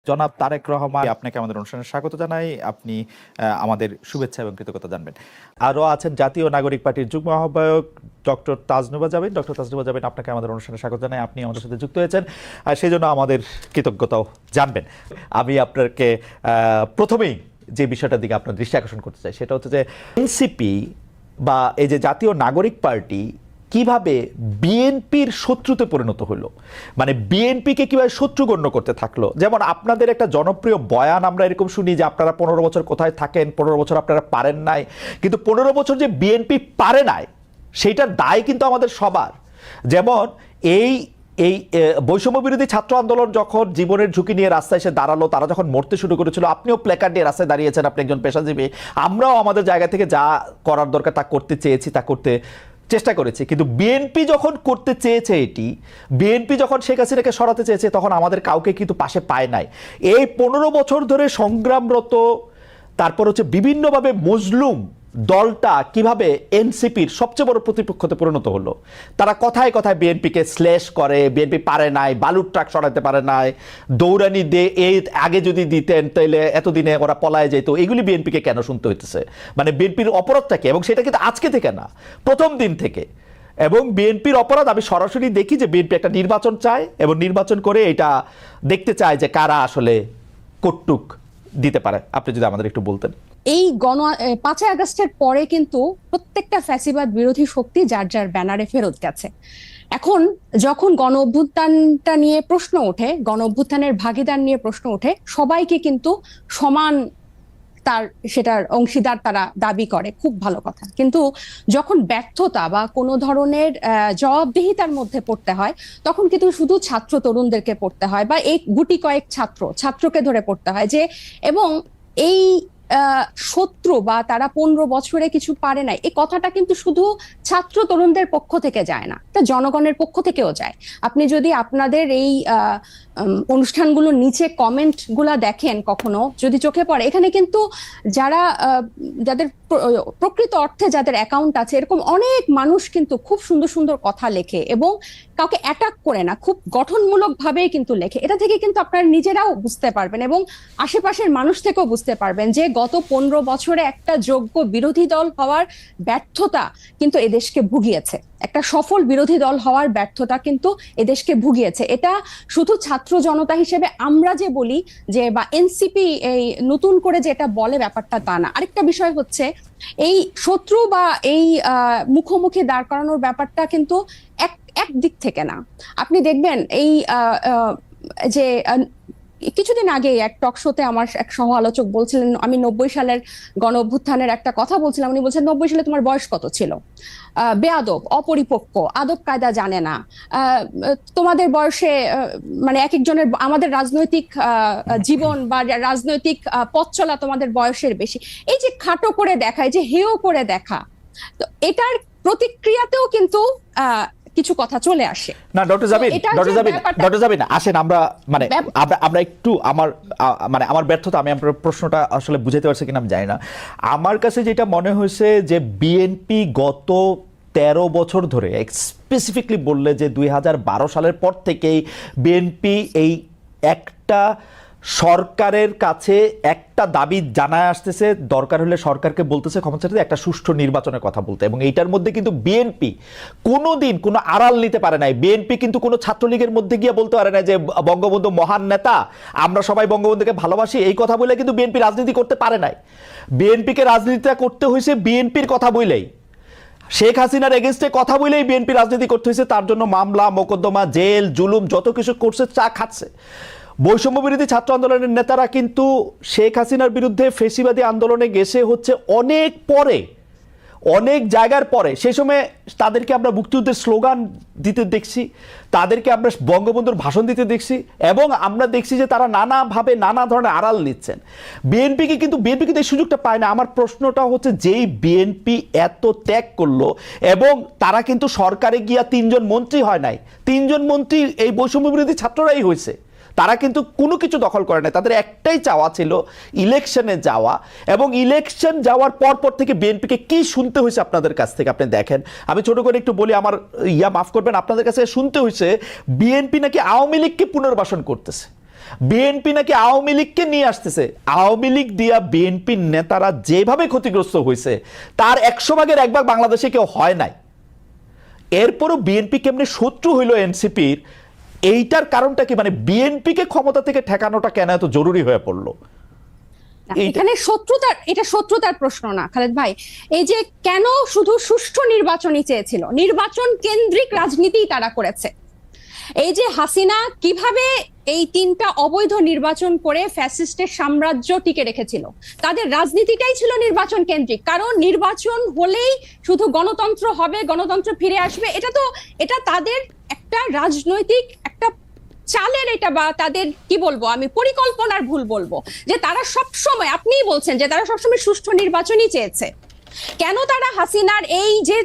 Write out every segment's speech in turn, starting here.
জনাব তারেক রহমান, আপনাকে আমাদের অনুষ্ঠানে স্বাগত জানাই। আপনি আমাদের শুভেচ্ছা এবং কৃতজ্ঞতা জানবেন। আরও আছেন জাতীয় নাগরিক পার্টির যুগ্ম আহ্বায়ক ডক্টর তাজনুবা জাবিন। ডক্টর তাজনুবা জাবিন, আপনাকে আমাদের অনুষ্ঠানে স্বাগত জানাই। আপনি আমাদের সাথে যুক্ত হয়েছেন, সেই জন্য আমাদের কৃতজ্ঞতাও জানবেন। আমি আপনাকে প্রথমেই যে বিষয়টার দিকে আপনার দৃষ্টি আকর্ষণ করতে চাই, সেটা হচ্ছে যে এনসিপি বা এই যে জাতীয় নাগরিক পার্টি কিভাবে বিএনপির শত্রুতে পরিণত হলো, মানে বিএনপিকে কিভাবে শত্রু গণ্য করতে থাকলো। যেমন আপনাদের একটা জনপ্রিয় বয়ান আমরা এরকম শুনি যে আপনারা 15 বছর কোথায় থাকেন, 15 বছর আপনারা পারেন নাই, কিন্তু 15 বছর যে বিএনপি পারে নাই সেইটার দায় কিন্তু আমাদের সবার। যেমন এই এই বৈষম্য বিরোধী ছাত্র আন্দোলন যখন জীবনের ঝুঁকি নিয়ে রাস্তায় এসে দাঁড়ালো, তারা যখন মরতে শুরু করেছিল, আপনিও প্ল্যাকার্ড নিয়ে রাস্তায় দাঁড়িয়েছেন, আপনি একজন পেশাজীবী। আমরাও আমাদের জায়গা থেকে যা করার দরকার তা করতে চেয়েছি, তা করতে চেষ্টা করেছি। কিন্তু বিএনপি যখন করতে চেয়েছে, বিএনপি যখন শেখ হাসিনাকে সরাতে চেয়েছে, তখন আমাদের কাউকে কিন্তু পাশে পায় নাই। এই 15 বছর ধরে সংগ্রামরত, তারপর হচ্ছে বিভিন্নভাবে মজলুম দলটা কিভাবে এনসিপির সবচেয়ে বড় প্রতিপক্ষতে পরিণত হলো। তারা কথায় কথায় বিএনপিকে শ্লেষ করে, বিএনপি পারে নাই, বালুর ট্রাক সরাতে পারে নাই, দৌড়ানি দিয়ে এই আগে যদি দিতেন তাহলে এতদিনে ওরা পলায় যেত। এগুলি বিএনপিকে কেন শুনতে হইতেছে? মানে বিএনপির অপরাধটা কি? এবং সেটা কিন্তু আজকে থেকে না, প্রথম দিন থেকে। এবং বিএনপির অপরাধ আমি সরাসরি দেখি যে বিএনপি একটা নির্বাচন চায় এবং নির্বাচন করে এটা দেখতে চায় যে কারা আসলে কটুক দিতে পারে। আপনি যদি আমাদের একটু বলতেন। এই 5ই আগস্টের পরে কিন্তু প্রত্যেকটা ফ্যাসিবাদ বিরোধী শক্তি যার যার ব্যানারে ফেরত গেছে। এখন যখন গণ অভ্যুত্থানটা নিয়ে প্রশ্ন ওঠে, গণ অভ্যুত্থানের ভাগিদার নিয়ে প্রশ্ন ওঠে, সবাইকে কিন্তু সমান সেটার অংশীদার তারা দাবি করে, খুব ভালো কথা। কিন্তু যখন ব্যর্থতা বা কোনো ধরনের জবাবদিহিতার মধ্যে পড়তে হয়, তখন কিন্তু শুধু ছাত্র তরুণদেরকে পড়তে হয় বা এই গুটি কয়েক ছাত্রকে ধরে পড়তে হয় যে, এবং এই শত্রু বা তারা 15 বছরে কিছু পারে নাই, এই কথাটা কিন্তু শুধু ছাত্র তরুণদের পক্ষ থেকে যায় না, এটা জনগণের পক্ষ থেকেও যায়। আপনি যদি আপনাদের এই অনুষ্ঠানগুলোর নিচে কমেন্ট গুলা দেখেন, কখনো যদি চোখে পড়ে, এখানে কিন্তু যাদের প্রকৃত অর্থে যাদের অ্যাকাউন্ট আছে, এরকম অনেক মানুষ কিন্তু খুব সুন্দর সুন্দর কথা লেখে এবং কাউকে অ্যাটাক করে না, খুব গঠনমূলক ভাবেই কিন্তু লেখে। এটা থেকে কিন্তু আপনারা নিজেরাও বুঝতে পারবেন এবং আশেপাশের মানুষ থেকেও বুঝতে পারবেন যে গত 15 বছরে একটা যোগ্য বিরোধী দল হওয়ার ব্যর্থতা কিন্তু এদেশকে ভুগিয়েছে। একটা সফল বিরোধী দল হওয়ার ব্যর্থতা কিন্তু এদেশকে ভুগিয়েছে। এটা শুধু ছাত্র জনতা হিসেবে আমরা যে বলি যে, বা এনসিপি এই নতুন করে যে এটা বলে, ব্যাপারটা তা না। আরেকটা বিষয় হচ্ছে, এই শত্রু বা এই মুখোমুখি দাঁড় করানোর ব্যাপারটা কিন্তু এক দিক থেকে না। আপনি দেখবেন এই যে কিছুদিন আগে এক টক শোতে আমার এক সহ আলোচক বলছিলেন, আমি 90 সালের গণ অভ্যুত্থানের একটা কথা বলছিলাম, উনি বলছেন 90 সালে তোমার বয়স কত ছিল? বেয়াদব, অপরিপক্ক, আদব কায়দা জানে না, তোমাদের বয়সে মানে এক একজনের, আমাদের রাজনৈতিক জীবন বা রাজনৈতিক পথ চলা তোমাদের বয়সের বেশি। এই যে খাটো করে দেখা, এই যে হেয় করে দেখা, তো এটার প্রতিক্রিয়াতেও কিন্তু কিছু কথা চলে আসে। না ডক্টর জাবিন আসেন, আমরা একটু আমার ব্যর্থতা, আমি আপনার প্রশ্নটা আসলে বুঝাতে পারছি কিনা আমি জানি না। আমার কাছে যেটা মনে হয়েছে যে বিএনপি গত 13 বছর ধরে, স্পেসিফিকলি বললে যে 2012 সালের পর থেকেই বিএনপি এই একটা সরকারের কাছে একটা দাবি জানায় আসতেছে, দরকার হলে সরকারকে বলতেছে ক্ষমতা চাইতে একটা সুষ্ঠু নির্বাচনের কথা বলতে। এবং এইটার মধ্যে কিন্তু বিএনপি কোনোদিন কোনো আড়াল নিতে পারে নাই। বিএনপি কিন্তু কোনো ছাত্রলীগের মধ্যে গিয়ে বলতে পারে না যে বঙ্গবন্ধু মহান নেতা, আমরা সবাই বঙ্গবন্ধুকে ভালোবাসি, এই কথা বলে কিন্তু বিএনপি রাজনীতি করতে পারে নাই। বিএনপিকে রাজনীতিটা করতে হয়েছে বিএনপির কথা বলেই, শেখ হাসিনার এগেনস্টে কথা বলেই বিএনপি রাজনীতি করতে হয়েছে। তার জন্য মামলা মোকদ্দমা, জেল, জুলুম যত কিছু করছে, চা খাচ্ছে। বৈষম্য বিরোধী ছাত্র আন্দোলনের নেতারা কিন্তু শেখ হাসিনার বিরুদ্ধে ফেসিবাদী আন্দোলনে গেছে হচ্ছে অনেক পরে, অনেক জায়গার পরে। সেই সময় তাদেরকে আমরা মুক্তিযুদ্ধের স্লোগান দিতে দেখছি, তাদেরকে আমরা বঙ্গবন্ধুর ভাষণ দিতে দেখছি, এবং আমরা দেখছি যে তারা নানাভাবে নানা ধরনের আড়াল নিচ্ছেন। বিএনপি কিন্তু এই সুযোগটা পায় না। আমার প্রশ্নটা হচ্ছে, যেই বিএনপি এত ত্যাগ করলো, এবং তারা কিন্তু সরকারে গিয়া 3 জন মন্ত্রী হয় নাই, 3 জন মন্ত্রী এই বৈষম্য বিরোধী ছাত্ররাই হয়েছে। তারা কিন্তু কোনো কিছু দখল করে না, তাদের একটাই চাওয়া ছিল ইলেকশনে যাওয়া। এবং ইলেকশন যাওয়ার পর থেকে বিএনপিকে কি শুনতে হয়েছে আপনাদের কাছ থেকে আপনি দেখেন। আমি ছোট করে একটু বলি, আমার মাফ করবেন, আপনাদের কাছে শুনতে হয়েছে বিএনপি নাকি আওয়ামী লীগকে পুনর্বাসন করতেছে। বিএনপি নাকি আওয়ামী লীগকে নিয়ে আসতেছে। আওয়ামী লীগ দিয়া বিএনপির নেতারা যেভাবে ক্ষতিগ্রস্ত হয়েছে তার 100 ভাগের 1 ভাগ বাংলাদেশে কেউ হয় নাই। এরপরও বিএনপি কেমনি শত্রু হইল এনসিপির, এইটার কারণটা কি? মানে বিএনপিকে ক্ষমতা থেকে ঠেকানোটা কেন এত জরুরি হয়ে পড়লো? এখানে এটা শত্রুতার প্রশ্ন না খালেদ ভাই। এই যে কেন শুধু সুষ্ঠু নির্বাচনই চেয়েছিল, নির্বাচন কেন্দ্রিক রাজনীতি তারা করেছে। এই যে হাসিনা কিভাবে এই 3টা অবৈধ নির্বাচন করে ফ্যাসিস্টের সাম্রাজ্য টিকে রেখেছিল, তাদের রাজনীতিটাই ছিল নির্বাচন কেন্দ্রিক। কারণ নির্বাচন হলেই শুধু গণতন্ত্র হবে, গণতন্ত্র ফিরে আসবে, এটা তাদের একটা রাজনৈতিক একটা চালের, এটা বা তাদের কি বলবো আমি, পরিকল্পনার ভুল বলবো, যে তারা সবসময়, আপনিই বলছেন যে তারা সবসময় সুষ্ঠু নির্বাচনই চেয়েছে। কেন তারা হাসিনার এই যে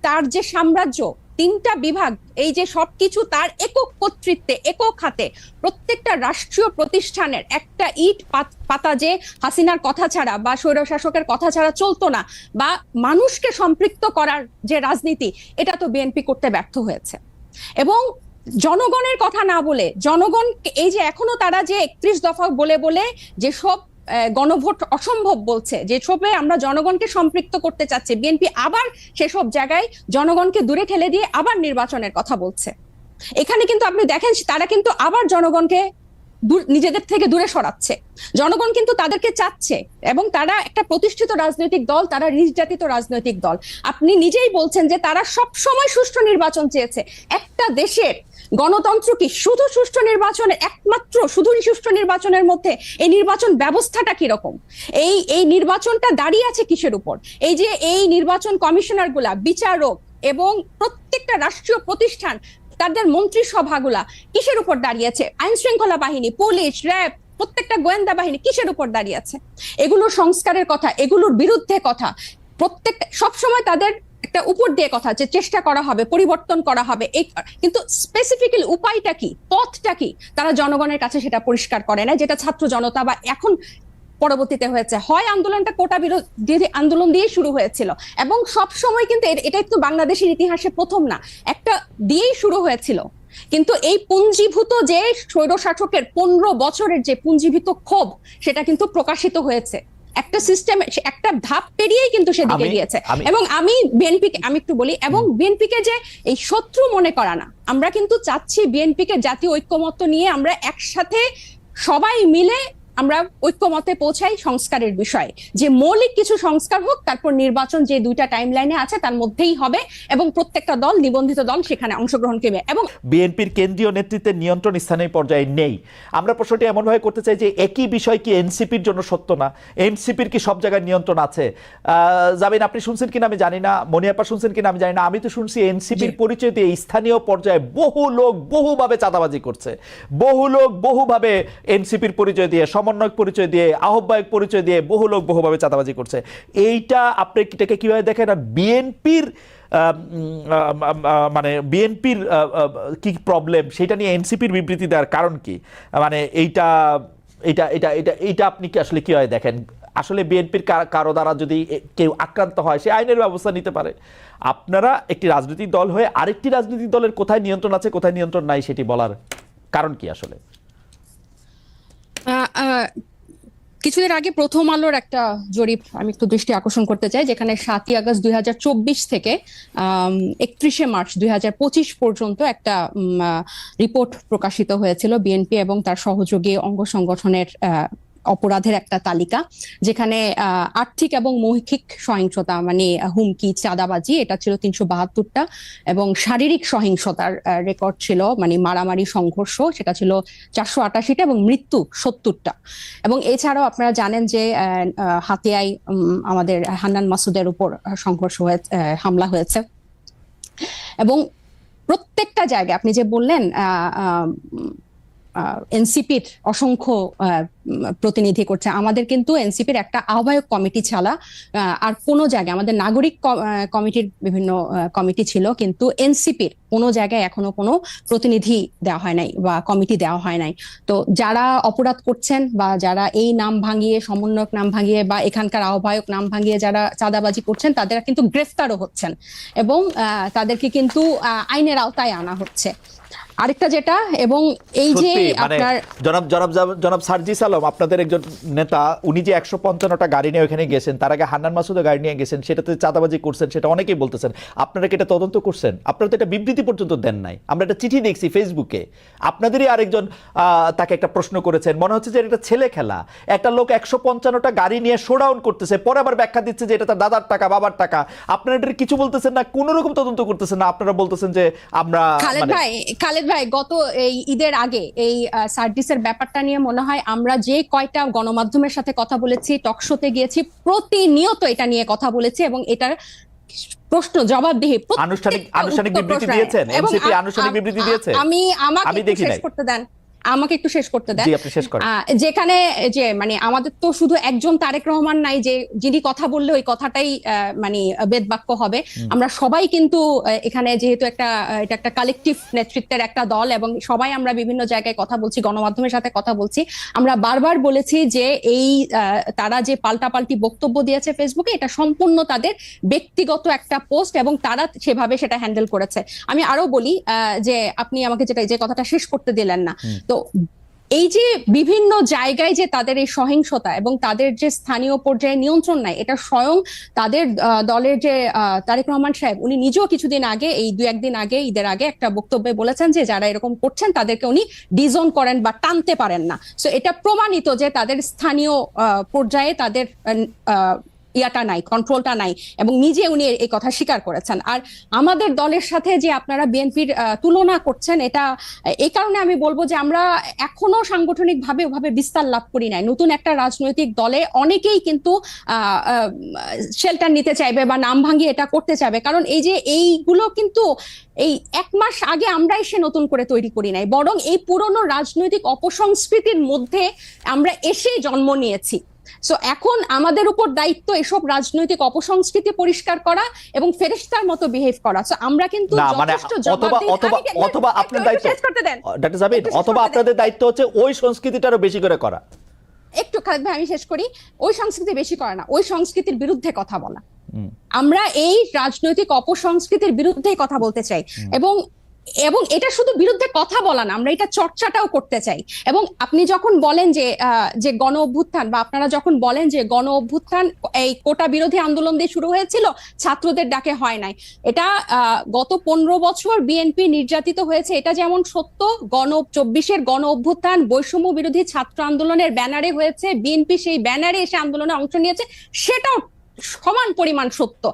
তার যে সাম্রাজ্য, 3টা বিভাগ, এই যে সবকিছু তার একক কর্তৃত্বে, একক হাতে, প্রত্যেকটা রাষ্ট্রীয় প্রতিষ্ঠানের একটা ইট পাতা যে হাসিনার কথা ছাড়া বা স্বৈরশাসকের কথা ছাড়া চলতো না, বা মানুষকে সম্পৃক্ত করার যে রাজনীতি, এটা তো বিএনপি করতে ব্যর্থ হয়েছে। এবং জনগণের কথা না বলে, জনগণ এই যে এখনো তারা যে 31 দফা বলে বলে যেসব গণভোট অসম্ভব বলছে, যেসবে আমরা জনগণকে সম্পৃক্ত করতে চাচ্ছি, বিএনপি আবার সেসব জায়গায় জনগণকে দূরে ঠেলে দিয়ে আবার নির্বাচনের কথা বলছে। এখানে কিন্তু আপনি দেখেন তারা কিন্তু আবার জনগণকে নিজেদের থেকে দূরে সরাচ্ছে। জনগণ কিন্তু তাদেরকে চাচ্ছে, এবং তারা একটা প্রতিষ্ঠিত রাজনৈতিক দল, তারা নির্যাতিত রাজনৈতিক দল। আপনি নিজেই বলছেন যে তারা সব সময় সুষ্ঠু নির্বাচন চেয়েছে। একটা দেশের গণতন্ত্র কি শুধু সুষ্ঠু নির্বাচনের, একমাত্র শুধু সুষ্ঠু নির্বাচনের মধ্যে এই নির্বাচন ব্যবস্থাটা কিরকম, এই নির্বাচনটা দাঁড়িয়ে আছে কিসের উপর? এই যে এই নির্বাচন কমিশনার গুলা, বিচারক এবং প্রত্যেকটা রাষ্ট্রীয় প্রতিষ্ঠান, তাদের মন্ত্রিসভাগুলা কিসের উপর দাঁড়িয়েছে? আইন শৃঙ্খলা বাহিনী, পুলিশ, র্যাব, প্রত্যেকটা গোয়েন্দা বাহিনী কিসের উপর দাঁড়িয়ে আছে? এগুলোর সংস্কারের কথা, এগুলোর বিরুদ্ধে কথা, প্রত্যেকটা সবসময় তাদের একটা উপর দিয়ে কথা, যে চেষ্টা করা হবে, পরিবর্তন করা হবে, কিন্তু স্পেসিফিক্যালি উপায়টা কি, পথটা কি, তারা জনগণের কাছে সেটা পরিষ্কার করে না। যেটা ছাত্র জনতা বা এখন পরবর্তীতে হয়েছে, হয় আন্দোলনটা কোটা বিরোধী আন্দোলন দিয়ে শুরু হয়েছিল, এবং সব সময় কিন্তু এটা একটু বাংলাদেশের ইতিহাসে প্রথম না, একটা দিয়েই শুরু হয়েছিল। কিন্তু এই পুঞ্জীভূত যে স্বৈরশাসকের 15 বছরের যে পুঞ্জীভূত ক্ষোভ, সেটা কিন্তু প্রকাশিত হয়েছে একটা সিস্টেম, একটা ধাপ পেরিয়েই কিন্তু সেদিকে গিয়েছে। এবং আমি একটু বলি, এবং বিএনপিকে যে এই শত্রু মনে করা না, আমরা কিন্তু চাচ্ছি বিএনপিকে জাতীয় ঐক্যমত্য নিয়ে আমরা একসাথে সবাই মিলে আমরা ঐক্যমতে পৌঁছাই সংস্কারের বিষয়ে, যে মৌলিক কিছু সংস্কার হোক, তারপর নির্বাচন যে 2টা টাইম লাইনে আছে তার মধ্যেই হবে, এবং প্রত্যেকটা দল, নিবন্ধিত দল সেখানে অংশগ্রহণ করবে। এবং বিএনপির কেন্দ্রীয় নেতৃত্বের নিয়ন্ত্রণ স্থানীয় পর্যায়ে নেই। আমরা প্রশ্নটি এমনভাবে করতে চাই যে একই বিষয় কি এনসিপির জন্য সত্য না? এনসিপির কি সব জায়গায় নিয়ন্ত্রণ আছে? জামিন, আপনি শুনছেন কিনা আমি জানি না, মনিয়াপা শুনছেন কিনা আমি জানি না, আমি তো শুনছি এনসিপির পরিচয় দিয়ে স্থানীয় পর্যায়ে বহু লোক বহুভাবে চাঁদাবাজি করছে, বহু লোক বহুভাবে এনসিপির পরিচয় দিয়ে, সমন্বয়ক পরিচয় দিয়ে, আহ্বায়ক পরিচয় দিয়ে বহু লোক বহুভাবে চাঁদাবাজি করছে। এইটা আপনি এটাকে কিভাবে দেখেন? আর বিএনপির মানে বিএনপির কি প্রবলেম সেটা নিয়ে এনসিপির বিবৃতি দেওয়ার কারণ কি? মানে এইটা এটা এটা এটা এইটা আপনি কি আসলে কিভাবে দেখেন? আসলে বিএনপির কারো দ্বারা যদি কেউ আক্রান্ত হয়, সে আইনের ব্যবস্থা নিতে পারে। আপনারা একটি রাজনৈতিক দল হয়ে আরেকটি রাজনৈতিক দলের কোথায় নিয়ন্ত্রণ আছে, কোথায় নিয়ন্ত্রণ নাই, সেটি বলার কারণ কি আসলে? কিছুদিন আগে প্রথম আলোর একটা জরিপ আমি একটু দৃষ্টি আকর্ষণ করতে চাই, যেখানে 7ই আগস্ট 2024 থেকে 31শে মার্চ 2025 পর্যন্ত একটা রিপোর্ট প্রকাশিত হয়েছিল বিএনপি এবং তার সহযোগী অঙ্গ সংগঠনের অপরাধের একটা তালিকা, যেখানে আর্থিক এবং মৌখিক সহিংসতা মানে হুমকি, চাঁদাবাজি, এটা ছিল 372টা, এবং শারীরিক সহিংসতার রেকর্ড ছিল, মানে মারামারি, সংঘর্ষ, সেটা ছিল 488টা, এবং মৃত্যু 70টা। এবং এছাড়াও আপনারা জানেন যে হাতিয়ায় আমাদের হান্নান মাসুদের উপর সংঘর্ষ হয়েছে, হামলা হয়েছে। এবং প্রত্যেকটা জায়গায় আপনি যে বললেন এনসিপির অসংখ্য প্রতিনিধি করছে, আমাদের কিন্তু এনসিপির একটা আহ্বায়ক কমিটি ছাড়া আর কোনো জায়গায়, আমাদের নাগরিক কমিটির বিভিন্ন কমিটি ছিল, কিন্তু এনসিপির কোনো জায়গায় এখনো কোনো প্রতিনিধি দেওয়া হয় নাই বা কমিটি দেওয়া হয় নাই। তো যারা অপরাধ করছেন বা যারা এই নাম ভাঙিয়ে, সমন্বয়ক নাম ভাঙিয়ে বা এখানকার আহ্বায়ক নাম ভাঙিয়ে যারা চাঁদাবাজি করছেন, তাদের কিন্তু গ্রেফতারও হচ্ছেন এবং তাদেরকে কিন্তু আইনের আওতায় আনা হচ্ছে। আরেকটা যেটা, এবং এই যে সত্যি মানে আপনার জনাব সার্জিস আলম, আপনাদের একজন নেতা, উনি যে 155টা গাড়ি নিয়ে ওখানে গেছেন, তার আগে হান্নান মাসুদও গাড়ি নিয়ে গেছেন, সেটাতে চাঁদাবাজি করছেন, সেটা অনেকেই বলতেছেন। আপনারা কি এটা তদন্ত করছেন? আপনারা তো এটা বিবৃতি পর্যন্ত দেন নাই। আমরা একটা চিঠি দেখছি ফেসবুকে, আপনাদেরই আরেকজন তাকে একটা প্রশ্ন করেছেন, মনে হচ্ছে যে এটা ছেলে খেলা। একটা লোক 155টা গাড়ি নিয়ে শোডাউন করতেছে, পরে আবার ব্যাখ্যা দিচ্ছে যে এটা তার দাদার টাকা, বাবার টাকা। আপনারা এটা কিছু বলতেছেন না, কোনো রকম তদন্ত করতেছেন না। আপনারা বলতেছেন যে আমরা খালেদ ভাই গত এই ঈদের আগে এই সার্ভিসের ব্যাপারটা নিয়ে মনে হয় আমরা যে কয়টা গণমাধ্যমের সাথে কথা বলেছি, টকশোতে গিয়েছি, প্রতিনিয়ত এটা নিয়ে কথা বলেছি, এবং এটার প্রশ্ন জবাবদিহি আনুষ্ঠানিক বিবৃতি দিয়েছেন, এনসিপি আনুষ্ঠানিক বিবৃতি দিয়েছে। আমাকে একটু শেষ করতে দেন, আমাকে একটু শেষ করতে দেন। জি, আপনি শেষ করেন। যেখানে যে মানে আমাদের তো শুধু একজন তারেক রহমান নাই যে যিনি কথা বললে ওই কথাটাই মানে বেদবাক্য হবে। আমরা সবাই কিন্তু এখানে যেহেতু এটা একটা কালেকটিভ নেতৃত্বের একটা দল, এবং সবাই আমরা বিভিন্ন জায়গায় কথা বলছি, গণমাধ্যমের সাথে কথা বলছি। আমরা বারবার বলেছি যে এই তারা যে পাল্টাপাল্টি বক্তব্য দিয়েছে ফেসবুকে, এটা সম্পূর্ণ তাদের ব্যক্তিগত একটা পোস্ট, এবং তারা সেভাবে সেটা হ্যান্ডেল করেছে। আমি আরো বলি যে আপনি আমাকে যে কথাটা শেষ করতে দিলেন না। তো এই যে বিভিন্ন জায়গায় যে তাদের এই সহিংসতা এবং তাদের যে স্থানীয় পর্যায়ে নিয়ন্ত্রণ নাই, এটা স্বয়ং তাদের দলের যে তারেক রহমান সাহেব, উনি নিজেও কিছুদিন আগে, এই 2-1 দিন আগে, ঈদের আগে একটা বক্তব্যে বলেছেন যে যারা এরকম করছেন তাদেরকে উনি ডিজোন করেন বা টানতে পারেন না। সো এটা প্রমাণিত যে তাদের স্থানীয় পর্যায়ে তাদের ইয়াটা নাই, কন্ট্রোলটা নাই, এবং নিজে উনি এই কথা স্বীকার করেছেন। আর আমাদের দলের সাথে যে আপনারা বিএনপির তুলনা করছেন, এটা এই কারণে আমি বলবো যে আমরা এখনো সাংগঠনিক ভাবে ওভাবে বিস্তার লাভ করি নাই। নতুন একটা রাজনৈতিক দলে অনেকেই কিন্তু শেল্টার নিতে চাইবে বা নাম ভাঙিয়ে এটা করতে চাইবে, কারণ এই যে এইগুলো কিন্তু এই 1 মাস আগে আমরা এসে নতুন করে তৈরি করি নাই, বরং এই পুরনো রাজনৈতিক অপসংস্কৃতির মধ্যে আমরা এসেই জন্ম নিয়েছি। সো এখন আমাদের উপর দায়িত্ব এসব রাজনৈতিক অপসংস্কৃতি পরিষ্কার করা এবং ফেরেশতার মতো বিহেভ করা। সো আমরা কিন্তু অথবা আপনার দায়িত্ব, ডক্টর জাবির, অথবা আপনাদের দায়িত্ব হচ্ছে ওই সংস্কৃতিটারও বেশি করে করা। একটু খালেদ ভাই আমি শেষ করি। ওই সংস্কৃতি বেশি করা না, ওই সংস্কৃতির বিরুদ্ধে কথা বলা। আমরা এই রাজনৈতিক অপসংস্কৃতির বিরুদ্ধে কথা বলতে চাই, এবং এটা শুধু বিরুদ্ধে কথা বলা না, আমরা এটা চর্চাটাও করতে চাই। এবং আপনি যখন বলেন যে গণ অভ্যুত্থান, বা আপনারা যখন বলেন যে গণ অভ্যুত্থান এই কোটা বিরোধী আন্দোলন দিয়ে শুরু হয়েছিল, ছাত্রদের ডাকে হয় নাই, এটা গত 15 বছর বিএনপি নির্যাতিত হয়েছে, এটা যেমন সত্য। 24-এর গণ অভ্যুত্থান বৈষম্য বিরোধী ছাত্র আন্দোলনের ব্যানারে হয়েছে, বিএনপি সেই ব্যানারে এসে আন্দোলনে অংশ নিয়েছে, সেটাও সমান পরিমাণ সত্য।